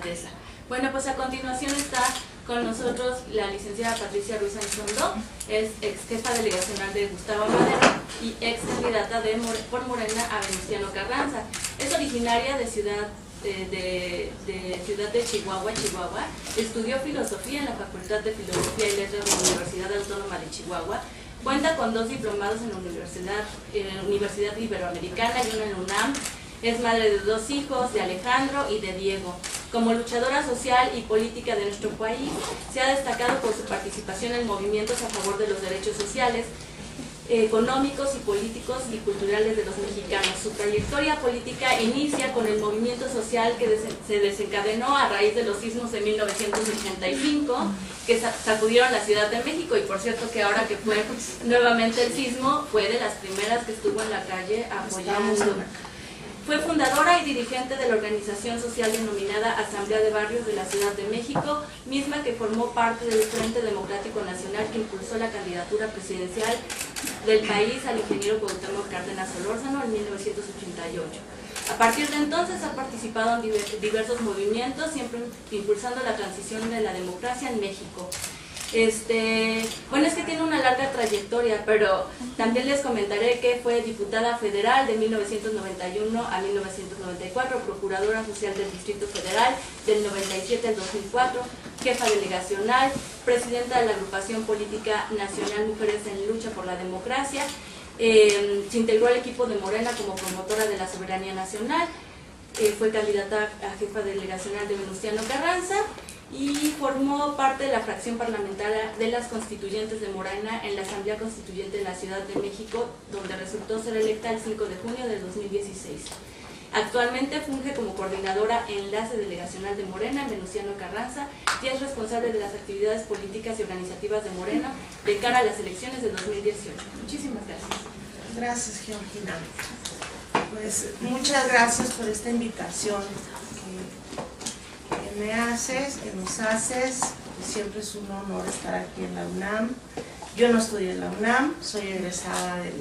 alcaldesa. Bueno, pues a continuación está con nosotros la licenciada Patricia Ruiz Anchondo, es ex jefa delegacional de Gustavo Madero y ex candidata por Morena a Venustiano Carranza. Es originaria de Ciudad de Chihuahua. Estudió filosofía en la Facultad de Filosofía y Letras de la Universidad Autónoma de Chihuahua. Cuenta con 2 diplomados en la Universidad Iberoamericana y uno en la UNAM. Es madre de 2 hijos, de Alejandro y de Diego. Como luchadora social y política de nuestro país, se ha destacado por su participación en movimientos a favor de los derechos sociales, económicos y políticos y culturales de los mexicanos. Su trayectoria política inicia con el movimiento social que se desencadenó a raíz de los sismos de 1985 que sacudieron la Ciudad de México, y por cierto que ahora que fue nuevamente el sismo, fue de las primeras que estuvo en la calle apoyando. Fue fundadora y dirigente de la organización social denominada Asamblea de Barrios de la Ciudad de México, misma que formó parte del Frente Democrático Nacional que impulsó la candidatura presidencial del país al ingeniero Cuauhtémoc Cárdenas Solórzano en 1988. A partir de entonces ha participado en diversos movimientos, siempre impulsando la transición de la democracia en México. Bueno, es que tiene una larga trayectoria, pero también les comentaré que fue diputada federal de 1991 a 1994, procuradora social del Distrito Federal del 97 al 2004, jefa delegacional, presidenta de la Agrupación Política Nacional Mujeres en Lucha por la Democracia. Se integró al equipo de Morena como promotora de la soberanía nacional, fue candidata a jefa delegacional de Venustiano Carranza y formó parte de la fracción parlamentaria de las constituyentes de Morena en la Asamblea Constituyente de la Ciudad de México, donde resultó ser electa el 5 de junio del 2016. Actualmente funge como coordinadora enlace delegacional de Morena en Venustiano Carranza y es responsable de las actividades políticas y organizativas de Morena de cara a las elecciones de 2018. Muchísimas gracias. Gracias, Georgina. Pues muchas gracias por esta invitación que me haces, que nos haces. Siempre es un honor estar aquí en la UNAM. Yo no estudié en la UNAM, soy egresada de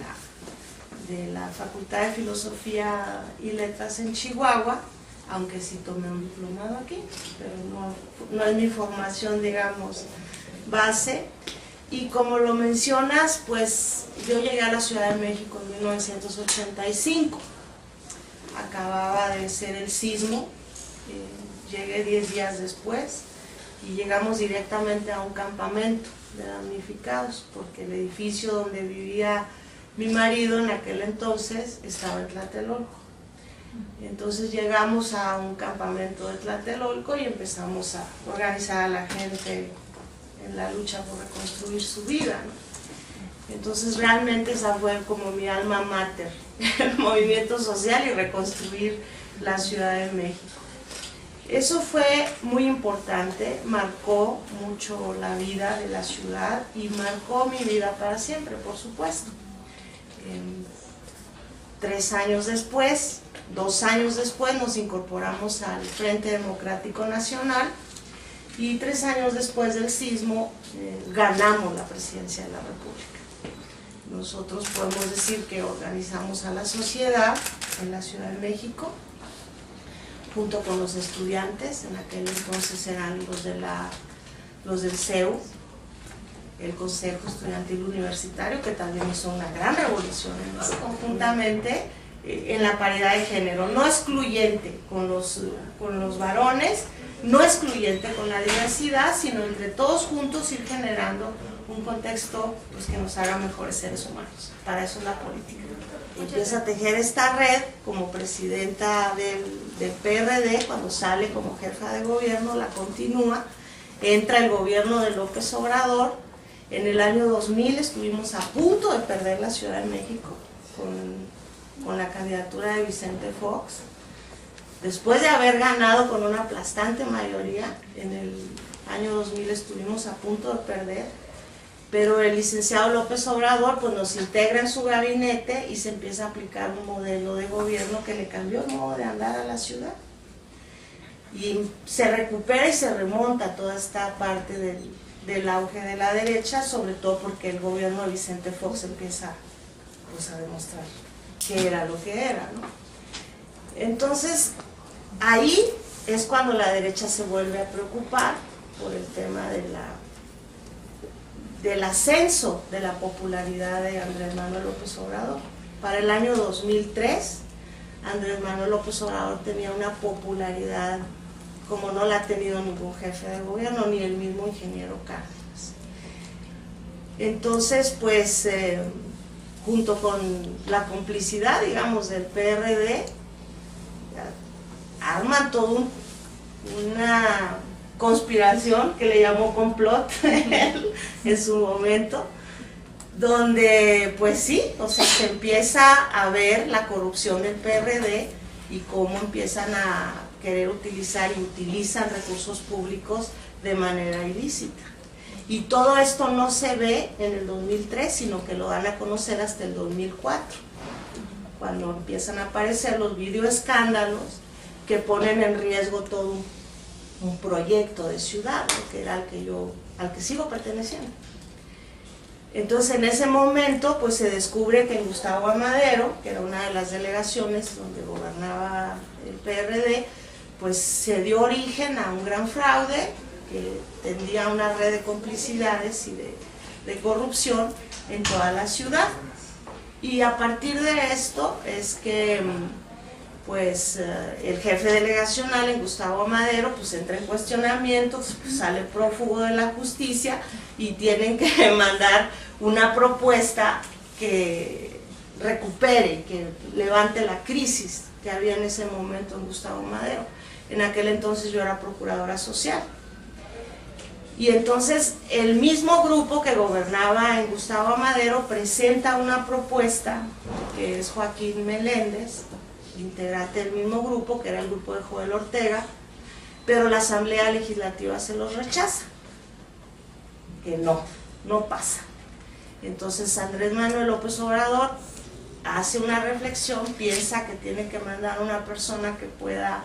la Facultad de Filosofía y Letras en Chihuahua, aunque sí tomé un diplomado aquí, pero no es mi formación, digamos, base. Y como lo mencionas, pues yo llegué a la Ciudad de México en 1985. Acababa de ser el sismo, llegué 10 días después y llegamos directamente a un campamento de damnificados, porque el edificio donde vivía mi marido en aquel entonces estaba en Tlatelolco. Entonces llegamos a un campamento de Tlatelolco y empezamos a organizar a la gente en la lucha por reconstruir su vida, ¿no? Entonces realmente esa fue como mi alma mater, el movimiento social y reconstruir la Ciudad de México. Eso fue muy importante, marcó mucho la vida de la ciudad y marcó mi vida para siempre, por supuesto. 3 años después, 2 años después, nos incorporamos al Frente Democrático Nacional y 3 años después del sismo ganamos la presidencia de la República. Nosotros podemos decir que organizamos a la sociedad en la Ciudad de México, junto con los estudiantes, en aquel entonces eran los del CEU, el Consejo Estudiantil Universitario, que también hizo una gran revolución conjuntamente en la paridad de género, no excluyente con los varones, no excluyente con la diversidad, sino entre todos juntos ir generando un contexto pues, que nos haga mejores seres humanos. Para eso es la política. Empieza a tejer esta red como presidenta del PRD, cuando sale como jefa de gobierno, la continúa, entra el gobierno de López Obrador. En el año 2000 estuvimos a punto de perder la Ciudad de México con la candidatura de Vicente Fox. Después de haber ganado con una aplastante mayoría, en el año 2000 estuvimos a punto de perder, pero el licenciado López Obrador pues, nos integra en su gabinete y se empieza a aplicar un modelo de gobierno que le cambió el modo de andar a la ciudad. Y se recupera y se remonta toda esta parte del auge de la derecha, sobre todo porque el gobierno de Vicente Fox empieza pues, a demostrar que era lo que era, ¿no? Entonces, ahí es cuando la derecha se vuelve a preocupar por el tema del ascenso de la popularidad de Andrés Manuel López Obrador. Para el año 2003, Andrés Manuel López Obrador tenía una popularidad como no la ha tenido ningún jefe de gobierno, ni el mismo ingeniero Cárdenas. Entonces, pues, junto con la complicidad, digamos, del PRD, arman toda una conspiración que le llamó complot en su momento, donde pues sí, o sea, se empieza a ver la corrupción del PRD y cómo empiezan a querer utilizar y utilizan recursos públicos de manera ilícita. Y todo esto no se ve en el 2003, sino que lo dan a conocer hasta el 2004, cuando empiezan a aparecer los videoescándalos que ponen en riesgo todo un proyecto de ciudad, ¿no? Que era al que sigo perteneciendo. Entonces en ese momento pues se descubre que en Gustavo Amadero, que era una de las delegaciones donde gobernaba el PRD, pues se dio origen a un gran fraude que tendía una red de complicidades y de corrupción en toda la ciudad. Y a partir de esto es que pues el jefe delegacional en Gustavo Amadero pues entra en cuestionamiento, pues, sale prófugo de la justicia y tienen que mandar una propuesta que recupere, que levante la crisis que había en ese momento en Gustavo Amadero. En aquel entonces yo era procuradora social. Y entonces el mismo grupo que gobernaba en Gustavo Amadero presenta una propuesta, que es Joaquín Meléndez, integrante del mismo grupo, que era el grupo de Joel Ortega, pero la Asamblea Legislativa se los rechaza, que no pasa. Entonces Andrés Manuel López Obrador hace una reflexión, piensa que tiene que mandar a una persona que pueda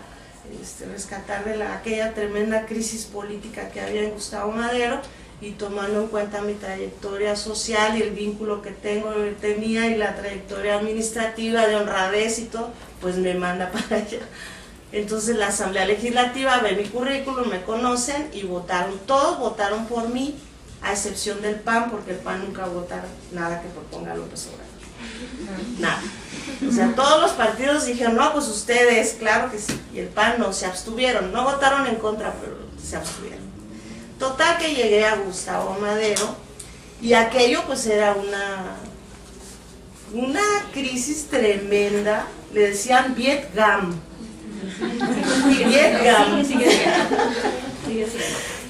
rescatar de aquella tremenda crisis política que había en Gustavo Amadero, y tomando en cuenta mi trayectoria social y el vínculo que tenía y la trayectoria administrativa de honradez y todo, pues me manda para allá. Entonces la Asamblea Legislativa ve mi currículum, me conocen y votaron, todos votaron por mí, a excepción del PAN, porque el PAN nunca vota nada que proponga López Obrador. Nada. O sea, todos los partidos dijeron, no, pues ustedes, claro que sí. Y el PAN no, se abstuvieron, no votaron en contra, pero se abstuvieron. Total que llegué a Gustavo Amadero y aquello pues era una crisis tremenda, le decían Vietgam. Vietgam.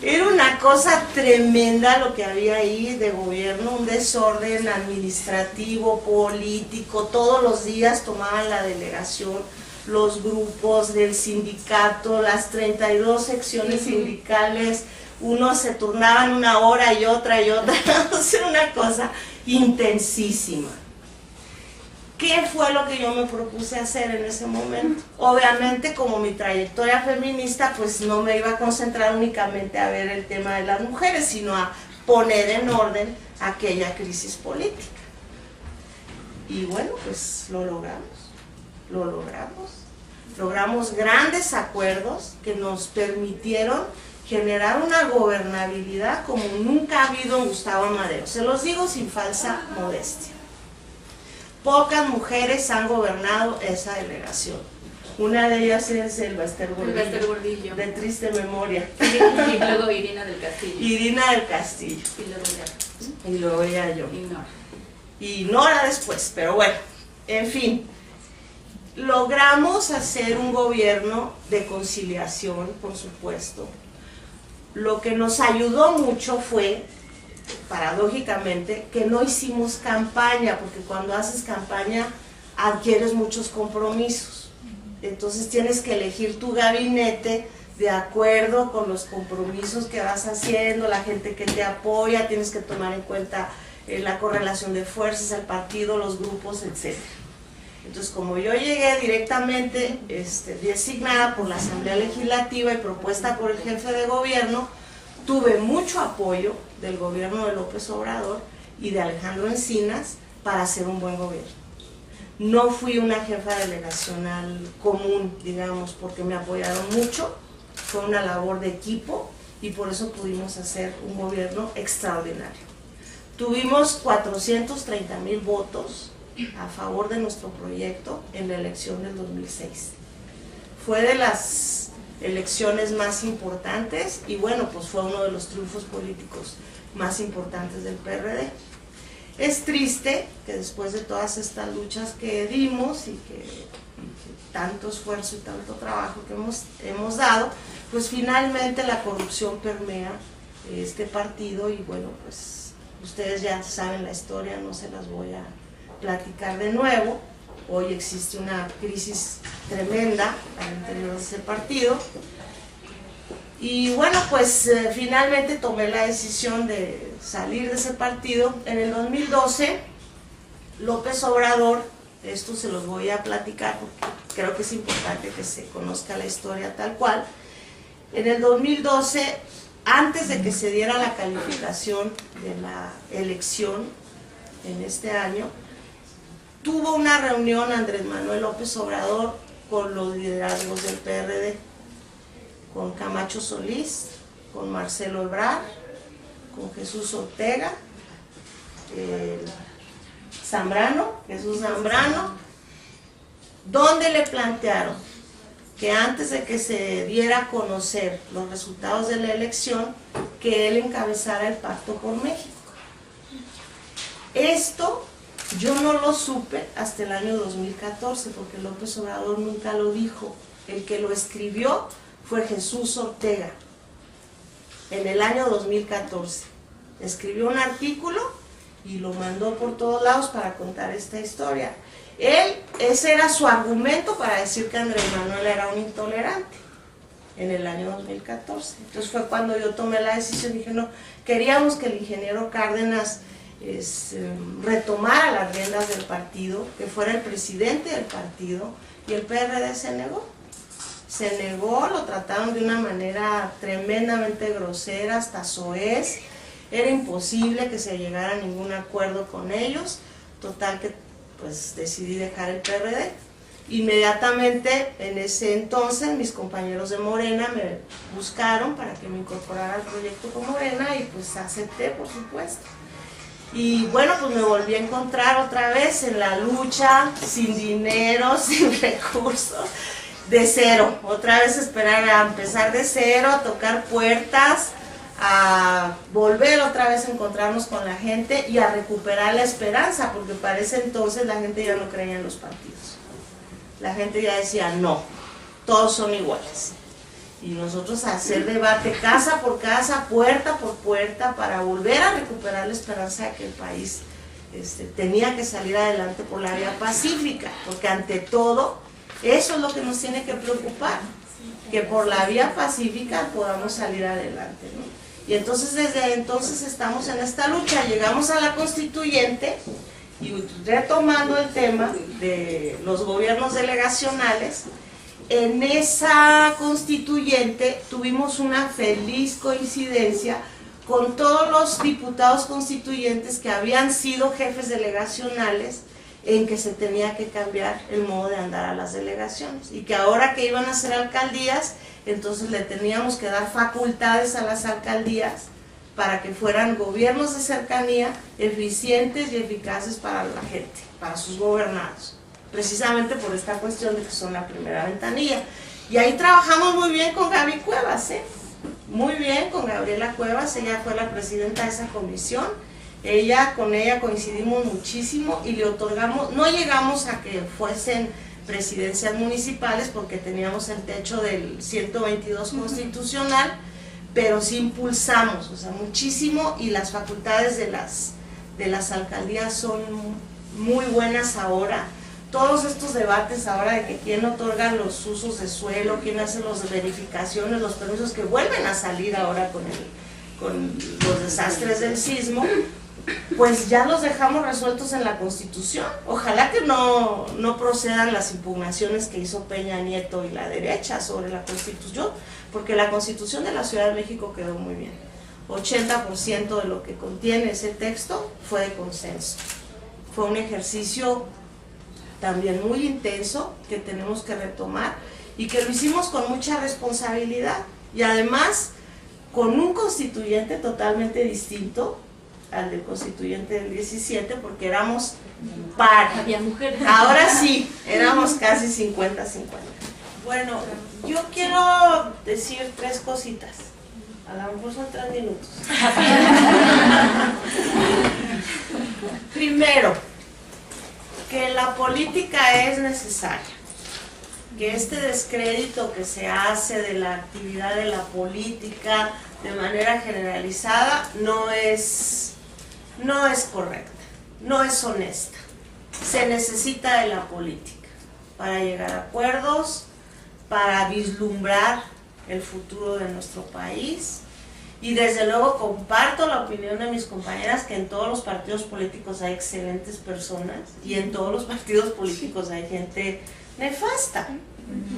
Era una cosa tremenda lo que había ahí de gobierno, un desorden administrativo, político. Todos los días tomaban la delegación los grupos del sindicato, las 32 secciones sindicales, unos se turnaban una hora y otra, era una cosa intensísima. ¿Qué fue lo que yo me propuse hacer en ese momento? Obviamente, como mi trayectoria feminista, pues no me iba a concentrar únicamente a ver el tema de las mujeres, sino a poner en orden aquella crisis política. Y bueno, pues lo logramos. Logramos grandes acuerdos que nos permitieron generar una gobernabilidad como nunca ha habido en Gustavo Amadero. Se los digo sin falsa modestia. Pocas mujeres han gobernado esa delegación. Una de ellas es el Bester Gordillo, de triste memoria. Y luego Irina del Castillo. Irina del Castillo. Y luego ya yo. Y Nora después, pero bueno, en fin. Logramos hacer un gobierno de conciliación, por supuesto. Lo que nos ayudó mucho fue, paradójicamente, que no hicimos campaña, porque cuando haces campaña adquieres muchos compromisos. Entonces tienes que elegir tu gabinete de acuerdo con los compromisos que vas haciendo, la gente que te apoya, tienes que tomar en cuenta la correlación de fuerzas, el partido, los grupos, etc. Entonces, como yo llegué directamente designada por la Asamblea Legislativa y propuesta por el jefe de gobierno, tuve mucho apoyo del gobierno de López Obrador y de Alejandro Encinas para hacer un buen gobierno. No fui una jefa delegacional común, digamos, porque me apoyaron mucho, fue una labor de equipo y por eso pudimos hacer un gobierno extraordinario. Tuvimos 430,000 votos a favor de nuestro proyecto en la elección del 2006. Fue de las elecciones más importantes y bueno, pues fue uno de los triunfos políticos más importantes del PRD. Es triste que después de todas estas luchas que dimos y que tanto esfuerzo y tanto trabajo que hemos dado, pues finalmente la corrupción permea este partido y bueno, pues ustedes ya saben la historia, no se las voy a platicar de nuevo. Hoy existe una crisis tremenda al interior de ese partido. Y bueno, pues finalmente tomé la decisión de salir de ese partido. En el 2012, López Obrador, esto se los voy a platicar porque creo que es importante que se conozca la historia tal cual. En el 2012, antes de que se diera la calificación de la elección en este año, tuvo una reunión Andrés Manuel López Obrador con los liderazgos del PRD, con Camacho Solís, con Marcelo Ebrard, con Jesús Ortega, Jesús Zambrano, donde le plantearon que antes de que se diera a conocer los resultados de la elección, que él encabezara el Pacto por México. Esto yo no lo supe hasta el año 2014, porque López Obrador nunca lo dijo. El que lo escribió fue Jesús Ortega, en el año 2014. Escribió un artículo y lo mandó por todos lados para contar esta historia. Ese era su argumento para decir que Andrés Manuel era un intolerante, en el año 2014. Entonces fue cuando yo tomé la decisión, dije no, queríamos que el ingeniero Cárdenas retomara las riendas del partido, que fuera el presidente del partido, y el PRD se negó. Se negó, lo trataron de una manera tremendamente grosera, hasta soez, era imposible que se llegara a ningún acuerdo con ellos, total que pues decidí dejar el PRD. Inmediatamente en ese entonces mis compañeros de Morena me buscaron para que me incorporara al proyecto con Morena y pues acepté, por supuesto. Y bueno, pues me volví a encontrar otra vez en la lucha, sin dinero, sin recursos, de cero, otra vez esperar a empezar de cero, a tocar puertas, a volver otra vez a encontrarnos con la gente y a recuperar la esperanza, porque para ese entonces la gente ya no creía en los partidos. La gente ya decía, no, todos son iguales. Y nosotros hacer debate casa por casa, puerta por puerta, para volver a recuperar la esperanza de que el país tenía que salir adelante por la vía pacífica, porque ante todo, eso es lo que nos tiene que preocupar, que por la vía pacífica podamos salir adelante, ¿no? Y entonces desde entonces estamos en esta lucha, llegamos a la constituyente y retomando el tema de los gobiernos delegacionales, en esa constituyente tuvimos una feliz coincidencia con todos los diputados constituyentes que habían sido jefes delegacionales, en que se tenía que cambiar el modo de andar a las delegaciones y que ahora que iban a ser alcaldías, entonces le teníamos que dar facultades a las alcaldías para que fueran gobiernos de cercanía eficientes y eficaces para la gente, para sus gobernados, precisamente por esta cuestión de que son la primera ventanilla. Y ahí trabajamos muy bien con Gaby Cuevas, muy bien con Gabriela Cuevas, ella fue la presidenta de esa comisión. Con ella coincidimos muchísimo y le otorgamos, no llegamos a que fuesen presidencias municipales porque teníamos el techo del 122 constitucional, pero sí impulsamos, o sea, muchísimo, y las facultades de las alcaldías son muy buenas ahora. Todos estos debates ahora de que quién otorga los usos de suelo, quién hace las verificaciones, los permisos que vuelven a salir ahora con los desastres del sismo, pues ya los dejamos resueltos en la Constitución. Ojalá que no procedan las impugnaciones que hizo Peña Nieto y la derecha sobre la Constitución, porque la Constitución de la Ciudad de México quedó muy bien. 80% de lo que contiene ese texto fue de consenso. Fue un ejercicio también muy intenso que tenemos que retomar y que lo hicimos con mucha responsabilidad y además con un constituyente totalmente distinto al del constituyente del 17 porque éramos par. Había mujeres. Ahora sí, éramos casi 50-50. Bueno, yo quiero decir 3 cositas. A lo mejor son 3 minutos. Primero, que la política es necesaria. Que este descrédito que se hace de la actividad de la política de manera generalizada no es correcta, no es honesta. Se necesita de la política para llegar a acuerdos, para vislumbrar el futuro de nuestro país y desde luego comparto la opinión de mis compañeras que en todos los partidos políticos hay excelentes personas y en todos los partidos políticos hay gente nefasta.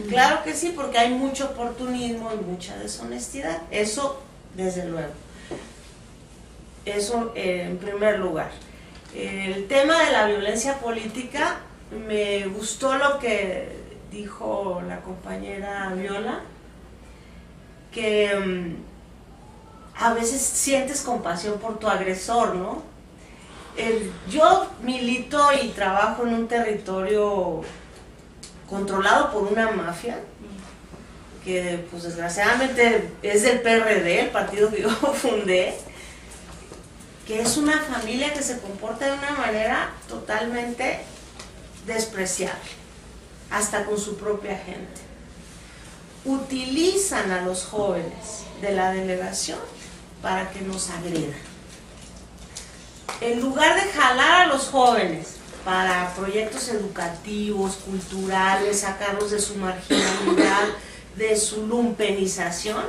Claro que sí, porque hay mucho oportunismo y mucha deshonestidad, eso desde luego. Eso en primer lugar. El tema de la violencia política, me gustó lo que dijo la compañera Viola, que a veces sientes compasión por tu agresor, ¿no? Yo milito y trabajo en un territorio controlado por una mafia, que pues desgraciadamente es del PRD, el partido que yo fundé, que es una familia que se comporta de una manera totalmente despreciable, hasta con su propia gente. Utilizan a los jóvenes de la delegación para que nos agredan. En lugar de jalar a los jóvenes para proyectos educativos, culturales, sacarlos de su marginalidad, de su lumpenización,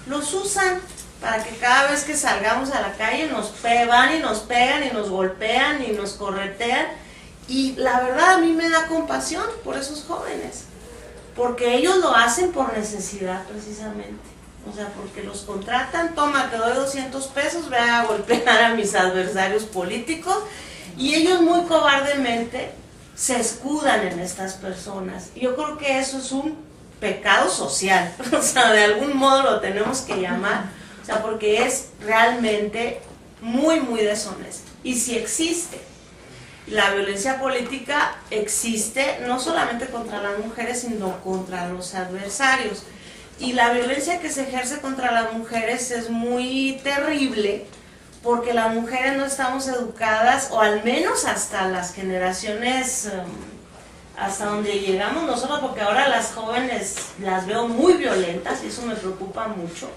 los usan para que cada vez que salgamos a la calle nos van y nos pegan y nos golpean y nos corretean. Y la verdad a mí me da compasión por esos jóvenes, porque ellos lo hacen por necesidad precisamente. O sea, porque los contratan, toma, te doy 200 pesos, ve a golpear a mis adversarios políticos, y ellos muy cobardemente se escudan en estas personas. Yo creo que eso es un pecado social, o sea, de algún modo lo tenemos que llamar, o sea, porque es realmente muy, muy deshonesto. Y si existe, la violencia política existe no solamente contra las mujeres, sino contra los adversarios. Y la violencia que se ejerce contra las mujeres es muy terrible, porque las mujeres no estamos educadas, o al menos hasta las generaciones, hasta donde llegamos nosotros, porque ahora las jóvenes las veo muy violentas y eso me preocupa mucho.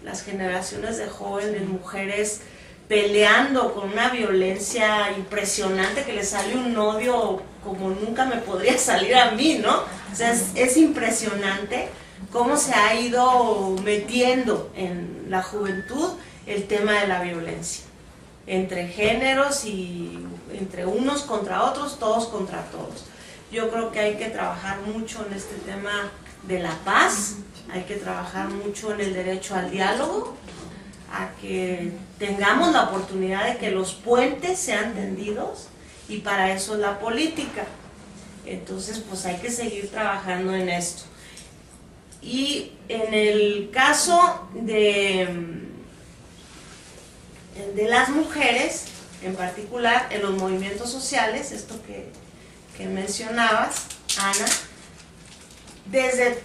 Las generaciones de jóvenes, mujeres peleando con una violencia impresionante, que les sale un odio como nunca me podría salir a mí, ¿no? O sea, es impresionante cómo se ha ido metiendo en la juventud el tema de la violencia, entre géneros y entre unos contra otros, todos contra todos. Yo creo que hay que trabajar mucho en este tema de la paz, hay que trabajar mucho en el derecho al diálogo, a que tengamos la oportunidad de que los puentes sean tendidos, y para eso es la política. Entonces, pues hay que seguir trabajando en esto. Y en el caso de las mujeres, en particular en los movimientos sociales, esto que mencionabas, Ana, desde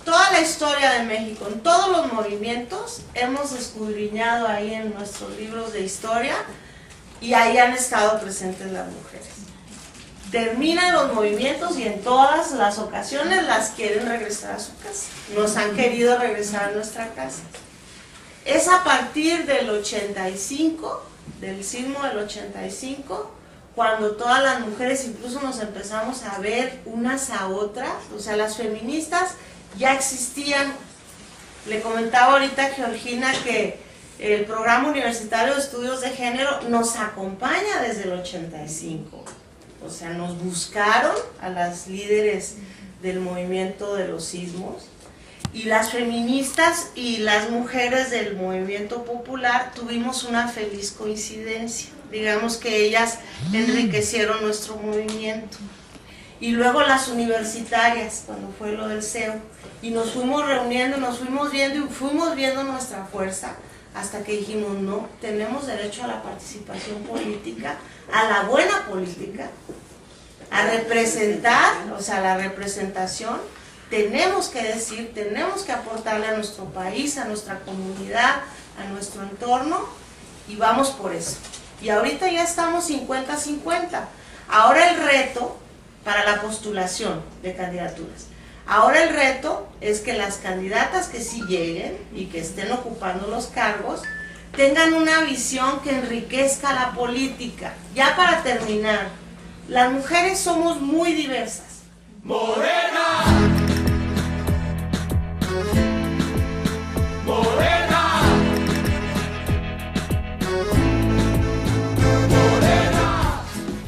toda la historia de México, en todos los movimientos, hemos escudriñado ahí en nuestros libros de historia, y ahí han estado presentes las mujeres. Terminan los movimientos y en todas las ocasiones las quieren regresar a su casa. Nos han querido regresar a nuestra casa. Es a partir del 85, del sismo del 85, cuando todas las mujeres incluso nos empezamos a ver unas a otras. O sea, las feministas ya existían. Le comentaba ahorita a Georgina que el Programa Universitario de Estudios de Género nos acompaña desde el 85. O sea, nos buscaron a las líderes del movimiento de los sismos, y las feministas y las mujeres del movimiento popular tuvimos una feliz coincidencia. Digamos que ellas enriquecieron nuestro movimiento. y luego las universitarias, cuando fue lo del CEU, y nos fuimos reuniendo, nos fuimos viendo y fuimos viendo nuestra fuerza, hasta que dijimos, no, tenemos derecho a la participación política, a la buena política, a representar, o sea, la representación, tenemos que decir, tenemos que aportarle a nuestro país, a nuestra comunidad, a nuestro entorno, y vamos por eso. Y ahorita ya estamos 50-50. Ahora el reto para la postulación de candidaturas. Ahora el reto es que las candidatas que sí lleguen y que estén ocupando los cargos tengan una visión que enriquezca la política. Ya para terminar, las mujeres somos muy diversas. Morena.